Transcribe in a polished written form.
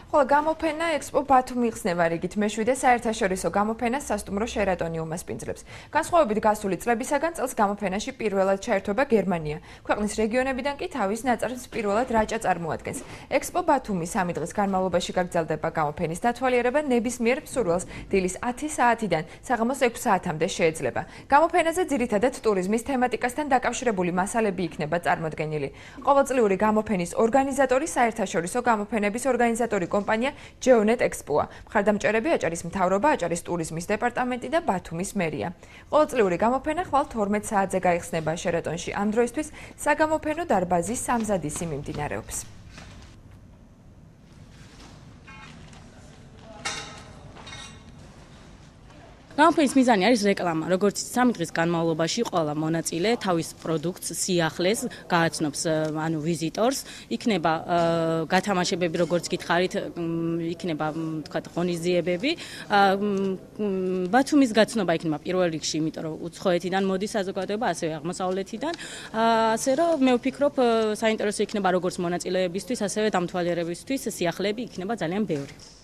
ხოლო გამოფენა ექსპო ბათუმი იხსნება რიგით მეშვიდე საერთაშორისო გამოფენას სასტუმრო შერატონი უმასპინძლებს. განსხვავებით გასული წლებისაგან წელს გამოფენაში პირველად ჩაერთვება გერმანია. ქვეყნის რეგიონებიდან კი თავის ნაწარმს პირველად რაჭა წარმოადგენს. ექსპო ბათუმი 3 დღის განმავლობაში გაგრძელდება გამოფენის დათვალიერება ნებისმიერ მსურველს დილის 10 საათიდან საღამოს 6 საათამდე შეეძლება. გამოფენაზე ძირითადად ტურიზმის თემატიკასთან დაკავშირებული მასალები იქნება წარმოდგენილი. ყოველწლიური გამოფენის ორგანიზატორი საერთაშორისო გამოფენების ორგანიზატორი კომპანია Geonet Expo-ა. მხარდამჭერები აჭარის მთავრობა, აჭარის ტურიზმის დეპარტამენტი და ბათუმის მერია. ყოველწლიური გამოფენა ხვალ 12 საათზე გაიხსნება შერატონში. ამ დროისთვის საგამოფენო დარბაზის სამზადისი მიმდინარეობს. გამოფენის მიზანი არის რეკლამა, როგორც 3 დღის განმავლობაში ყველა მონაწილე თავის პროდუქტს, სიახლეს გააცნობს, ვიზიტორს, იქნება გათამაშებები, როგორც გითხარით, იქნება, თქვათ, ღონისძიებები. ბათუმის გაცნობა იქნება პირველ რიგში, იმიტომ რომ უცხოეთიდან მოდის საზოგადოება, ასევე აღმოსავლეთიდან. ასე რომ მე ვფიქრობ, საინტერესო იქნება როგორც მონაწილეებისთვის, ასევე დამთვალიერებისთვის, სიახლეები იქნება ძალიან ბევრი.